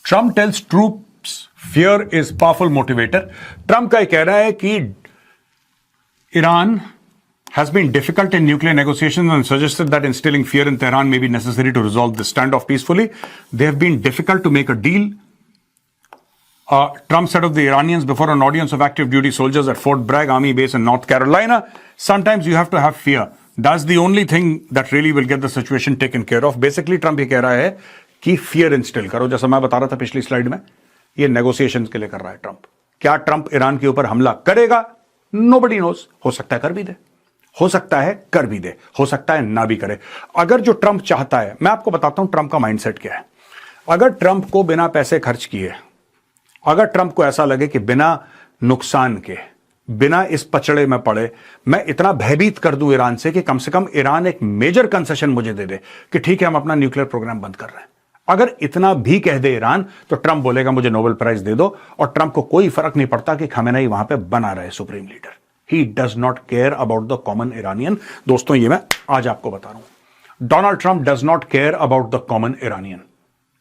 Trump tells troops fear is powerful motivator. Trump का यह कहना है कि Iran has been difficult in nuclear negotiations and suggested that instilling fear in Tehran may be necessary to resolve the standoff peacefully. They have been difficult to make a deal. Trump said of the Iranians before an audience of active duty soldiers at Fort Bragg Army Base in North Carolina, sometimes you have to have fear. That's the only thing that really will get the situation taken care of. Basically, Trump ये कह रहा है कि fear instill करो, जैसा मैं बता रहा था पिछली स्लाइड में, ये negotiations के लिए कर रहा है ट्रंप। क्या ट्रंप ईरान के ऊपर हमला करेगा? Nobody knows. हो सकता है कर भी दे, हो सकता है कर भी दे, हो सकता है ना भी करे। अगर जो ट्रंप चाहता है, मैं आपको बताता हूं ट्रंप का माइंडसेट क्या है। अगर ट्रंप को बिना पैसे खर्च किए, अगर ट्रंप को ऐसा लगे कि बिना नुकसान के, बिना इस पचड़े में पड़े, मैं इतना भयभीत कर दूं ईरान से कि कम ईरान एक मेजर कंसेशन मुझे दे दे कि ठीक है हम अपना न्यूक्लियर प्रोग्राम बंद कर रहे हैं, अगर इतना भी कह दे ईरान, तो ट्रंप बोलेगा मुझे नोबेल प्राइज दे दो। और ट्रंप को कोई फर्क नहीं पड़ता कि खमेनेई वहां पे बना रहे supreme leader. He does not care about the common Iranian. दोस्तों ये मैं आज आपको बता रहा हूं, Donald Trump does not care about the common Iranian.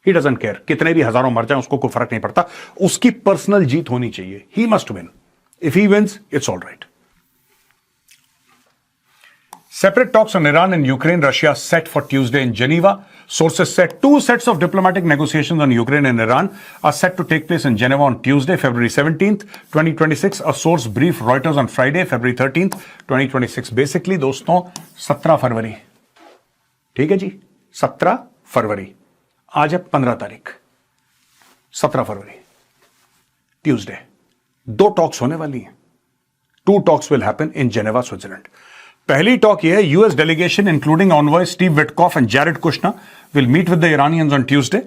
He doesn't care. कितने भी हजारों मर जाएं उसको कोई फर्क नहीं पड़ता। उसकी पर्सनल जीत होनी चाहिए। He must win. If he wins, it's all right. Separate talks on Iran and Ukraine, Russia set for Tuesday in Geneva. Sources said 2 sets of diplomatic negotiations on Ukraine and Iran are set to take place in Geneva on Tuesday, February 17th, 2026. A source briefed Reuters on Friday, February 13th, 2026. Basically, दोस्तों 17 फरवरी, ठीक है जी, 17 फरवरी, आज है 15 तारीख, 17 फरवरी, Tuesday, 2 talks होने वाली हैं। 2 talks will happen in Geneva, Switzerland. पहली टॉक यह है, US delegation including envoy Steve Witkoff and Jared Kushner will meet with the Iranians on Tuesday.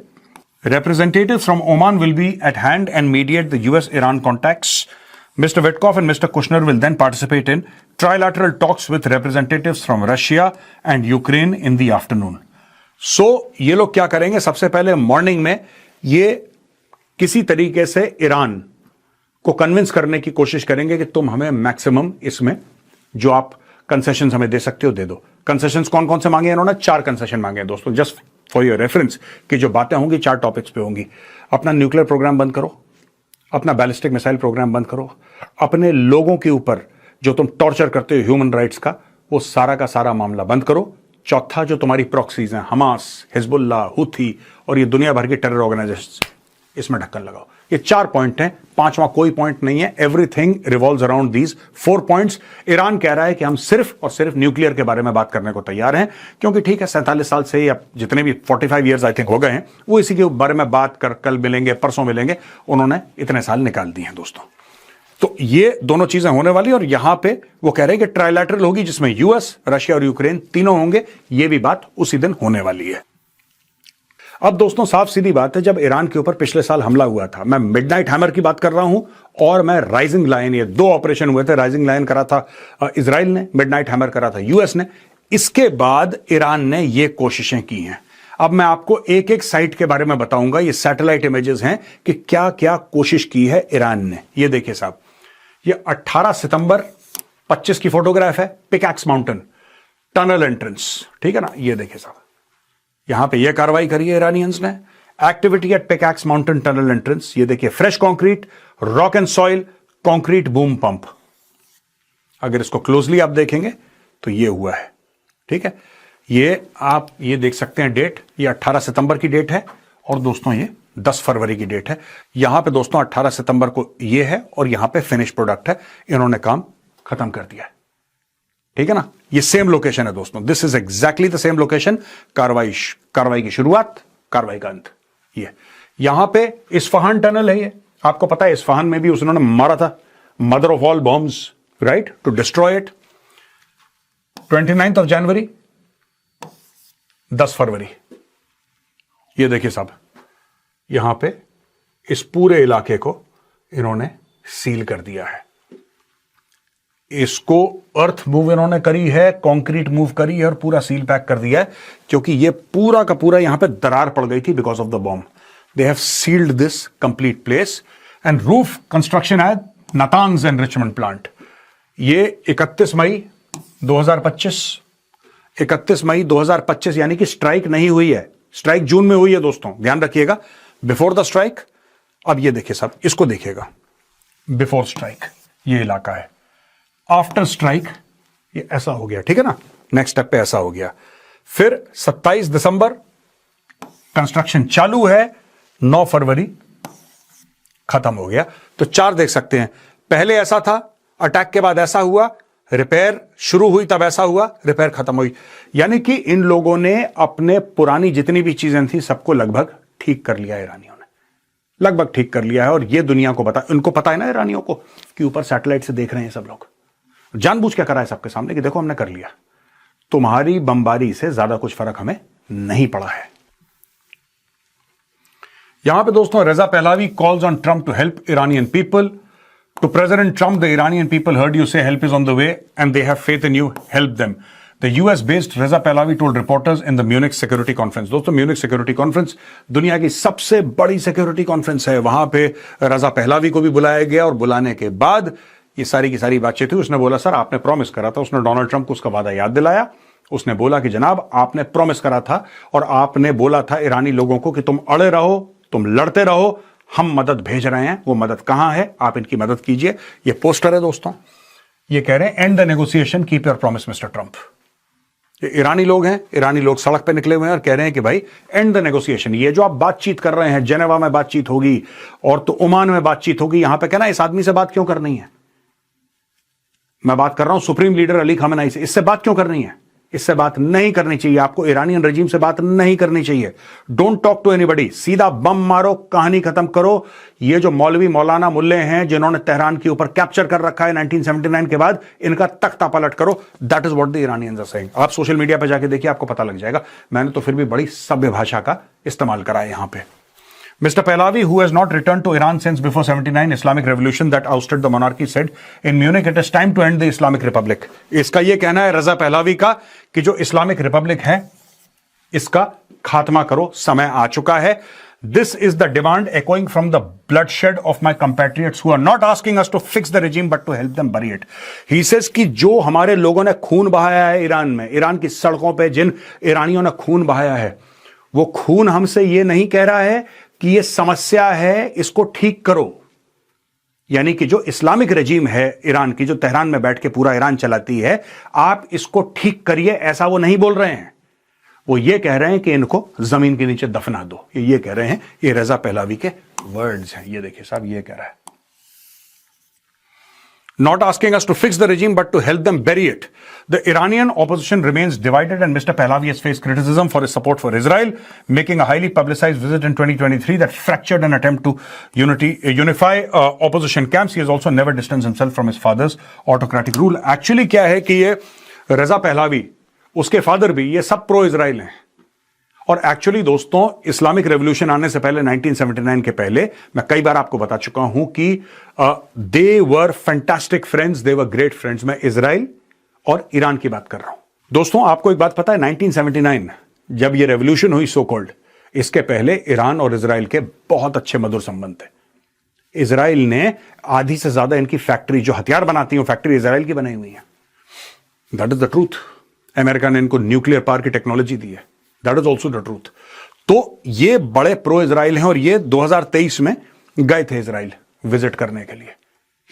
Representatives from Oman will be at hand and mediate the US-Iran contacts. Mr. Witkoff and Mr. Kushner will then participate in trilateral talks with representatives from Russia and Ukraine in the afternoon. So, ये लोग क्या करेंगे? सबसे पहले morning में ये किसी तरीके से ईरान को कन्विंस करने की कोशिश करेंगे कि तुम हमें मैक्सिमम इसमें जो आप कंसेशंस हमें दे सकते हो दे दो। कंसेशंस कौन कौन से मांगे इन्होंने? 4 कंसेशन मांगे हैं दोस्तों, जस्ट फॉर योर रेफरेंस कि जो बातें होंगी 4 टॉपिक्स पे होंगी। अपना न्यूक्लियर प्रोग्राम बंद करो, अपना बैलिस्टिक मिसाइल प्रोग्राम बंद करो, अपने लोगों के ऊपर जो तुम टॉर्चर करते हो ह्यूमन राइट्स का, वो सारा का सारा मामला बंद करो। चौथा, जो तुम्हारी प्रॉक्सीज हैं, हमास, हिजबुल्लाह, हुथी और ये दुनिया भर की टेरर ऑर्गेनाइजेशन, इसमें ढक्कन लगाओ। ये 4 पॉइंट हैं, 5वां कोई पॉइंट नहीं है। Everything revolves around these 4 points. Iran कह रहा है कि हम सिर्फ और सिर्फ न्यूक्लियर के बारे में बात करने को तैयार हैं, क्योंकि ठीक है 47 साल से या जितने भी 45 ईयर्स आई थिंक हो गए हैं, वो इसी के बारे में बात कर, कल मिलेंगे, परसों मिलेंगे, उन्होंने इतने साल निकाल दिए हैं दोस्तों। तो ये दोनों चीजें होने वाली, और यहां पे वो कह रहे हैं कि ट्राइलैटरल होगी जिसमें यूएस, रशिया और यूक्रेन तीनों होंगे। ये भी बात उसी दिन होने वाली है। अब दोस्तों साफ सीधी बात है, जब ईरान के ऊपर पिछले साल हमला हुआ था, मैं मिडनाइट हैमर की बात कर रहा हूं और मैं राइजिंग लायन, ये 2 ऑपरेशन हुए थे। राइजिंग लायन करा था इजराइल ने, मिडनाइट हैमर करा था यूएस ने। इसके बाद ईरान ने ये कोशिशें की हैं। अब मैं आपको एक एक साइट के बारे में बताऊंगा, ये सैटेलाइट इमेजेस हैं कि क्या क्या कोशिश की है ईरान ने। ये देखिए साहब, ये 18 सितंबर 25 की फोटोग्राफ है, पिकैक्स माउंटेन टनल एंट्रेंस, ठीक है ना। ये देखिए साहब, यहां पे ये कार्रवाई करी है ईरानियंस ने। Activity at pickaxe mountain tunnel entrance, ये देखिए fresh concrete, rock and soil, concrete boom pump. अगर इसको क्लोजली आप देखेंगे तो ये हुआ है, ठीक है। ये आप ये देख सकते हैं डेट, ये 18 सितंबर की डेट है, और दोस्तों ये 10 फरवरी की डेट है। यहां पे दोस्तों 18 सितंबर को ये है, और यहां पे फिनिश प्रोडक्ट है। इन्होंने काम खत्म कर दिया है, ठीक है ना। ये सेम लोकेशन है दोस्तों, this is exactly the same location. कार्रवाई की शुरुआत, कार्रवाई का अंत। ये यहां पे इस्फहान टनल है। ये आपको पता है इस्फहान में भी उन्होंने मारा था mother of all bombs, right, to destroy it. 29 जनवरी, 10 फरवरी। ये देखिए साहब, यहां पे इस पूरे इलाके को इन्होंने सील कर दिया है। इसको अर्थ मूव इन्होंने करी है, कंक्रीट मूव करी है और पूरा सील पैक कर दिया है, क्योंकि ये पूरा का पूरा यहां पे दरार पड़ गई थी because of the bomb. They have sealed this complete place and roof construction at Natanz enrichment plant. ये 31 मई 2025 यानी कि स्ट्राइक नहीं हुई है, स्ट्राइक जून में हुई है दोस्तों, ध्यान रखिएगा। बिफोर द स्ट्राइक, अब ये देखिए साहब, इसको देखिएगा, बिफोर स्ट्राइक ये इलाका है, आफ्टर स्ट्राइक ये ऐसा हो गया, ठीक है ना, नेक्स्ट स्टेप पे ऐसा हो गया। फिर 27 दिसंबर कंस्ट्रक्शन चालू है, 9 फरवरी खत्म हो गया। तो 4 देख सकते हैं, पहले ऐसा था, अटैक के बाद ऐसा हुआ, रिपेयर शुरू हुई तब ऐसा हुआ, रिपेयर खत्म हुई। यानी कि इन लोगों ने अपने पुरानी जितनी भी चीजें थी सबको लगभग ठीक कर लिया, ईरानियों ने लगभग ठीक कर लिया है। और ये दुनिया को इनको पता है ना ईरानियों को कि ऊपर सैटेलाइट से देख रहे हैं सब लोग, जानबूझ के करा है सबके सामने कि देखो हमने कर लिया। तुम्हारी बमबारी से ज्यादा कुछ फर्क हमें नहीं पड़ा है। यहां पे दोस्तों Reza Pahlavi calls on Trump to help Iranian people. To President Trump, the Iranian people heard you say help is on the way and they have faith in you, help them. The US-based Reza Pahlavi told reporters in the Munich Security Conference. दोस्तों Munich Security Conference दुनिया की सबसे बड़ी security conference है। वहां पे रजा पहलावी को भी बुलाया गया और बुलाने के बाद ये सारी की सारी बातचीत हुई। उसने बोला सर आपने प्रॉमिस करा था, उसने डोनाल्ड ट्रंप को उसका वादा याद दिलाया। उसने बोला कि जनाब आपने प्रॉमिस करा था और आपने बोला था ईरानी लोगों को कि तुम अड़े रहो, तुम लड़ते रहो, हम मदद भेज रहे हैं। वो मदद कहां है, आप इनकी मदद कीजिए। ये पोस्टर है दोस्तों, ये कह रहे हैं and the negotiation, keep your promise mister Trump. ये ईरानी लोग हैं, ईरानी लोग सड़क पे निकले हुए हैं और कह रहे हैं कि भाई एंड द नेगोशिएशन। ये जो आप बातचीत कर रहे हैं, जेनेवा में बातचीत होगी और तो ओमान में बातचीत होगी, यहां पे कहना इस आदमी से बात क्यों करनी है। मैं बात कर रहा हूं सुप्रीम लीडर अली खामेनेई से, इससे बात क्यों करनी है, इससे बात नहीं करनी चाहिए। आपको ईरानियन रजीम से बात नहीं करनी चाहिए। डोंट टॉक टू एनीबडी, सीधा बम मारो, कहानी खत्म करो। ये जो मौलवी मौलाना मुल्ले हैं जिन्होंने तेहरान के ऊपर कैप्चर कर रखा है 1979 के बाद, इनका तख्ता पलट करो। That is what the Iranians are saying. आप सोशल मीडिया पे जाके देखिए, आपको पता लग जाएगा। मैंने तो फिर भी बड़ी सभ्य भाषा का इस्तेमाल करा है यहां पे। Mr. Pahlavi, who has not returned to Iran since before 79 Islamic Revolution that ousted the monarchy, said in Munich it is time to end the Islamic Republic. इसका ये कहना है रजा पहलावी का कि जो इस्लामिक रिपब्लिक है इसका खात्मा करो, समय आ चुका है। This is the demand echoing from the bloodshed of my compatriots who are not asking us to fix the regime but to help them bury it. He says कि जो हमारे लोगों ने खून बहाया है ईरान में, ईरान की सड़कों पे जिन ईरानियों ने खून बहाया है, वो खून हमसे ये नहीं कह रहा है कि ये समस्या है, इसको ठीक करो। यानी कि जो इस्लामिक रजीम है ईरान की, जो तेहरान में बैठ के पूरा ईरान चलाती है, आप इसको ठीक करिए, ऐसा वो नहीं बोल रहे हैं। वो ये कह रहे हैं कि इनको जमीन के नीचे दफना दो। ये कह रहे हैं, ये रजा पहलावी के वर्ड्स हैं। ये देखिए साहब, ये कह रहा है not asking us to fix the regime but to help them bury it. The Iranian opposition remains divided and Mr. Pahlavi has faced criticism for his support for Israel, making a highly publicized visit in 2023 that fractured an attempt to unify opposition camps. He has also never distanced himself from his father's autocratic rule. Actually क्या है कि ये रजा पहलावी, उसके father भी, ये सब pro Israel हैं। और एक्चुअली दोस्तों इस्लामिक रेवोल्यूशन आने से पहले 1979 के पहले मैं कई बार आपको बता चुका हूं कि they were fantastic friends, they were great friends. मैं इजराइल और ईरान की बात कर रहा हूं। दोस्तों आपको एक बात पता है, 1979 जब ये रेवोल्यूशन हुई सो कॉल्ड, इसके पहले ईरान और इजराइल के बहुत अच्छे मधुर संबंध थे। इजराइल ने आधी से ज्यादा इनकी फैक्ट्री जो हथियार बनाती है, फैक्ट्री इजराइल की बनाई हुई है। That is the truth. America ने इनको न्यूक्लियर पावर की टेक्नोलॉजी दी है। That is also the truth. तो ये बड़े प्रो इजराइल हैं और ये 2023 में गए थे इजराइल विजिट करने के लिए।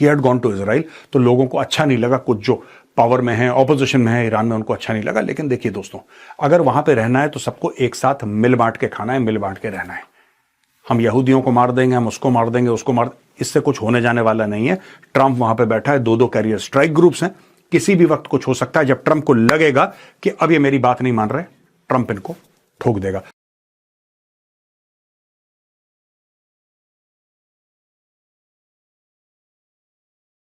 He had gone to Israel. तो लोगों को अच्छा नहीं लगा, कुछ जो पावर में है, ऑपोजिशन में है ईरान में, उनको अच्छा नहीं लगा। लेकिन देखिए दोस्तों, अगर वहां पे रहना है तो सबको एक साथ मिल बांट के खाना है, मिल बांट के रहना है। हम यहूदियों को मार देंगे, हम उसको मार देंगे, उसको मार, इससे कुछ होने जाने वाला नहीं है। ट्रंप वहां पे बैठा है, 2-2 कैरियर स्ट्राइक ग्रुप्स हैं, किसी भी वक्त कुछ हो सकता है। जब ट्रंप को लगेगा कि अब ये मेरी बात नहीं मान रहे, ट्रंप इनको ठोक देगा।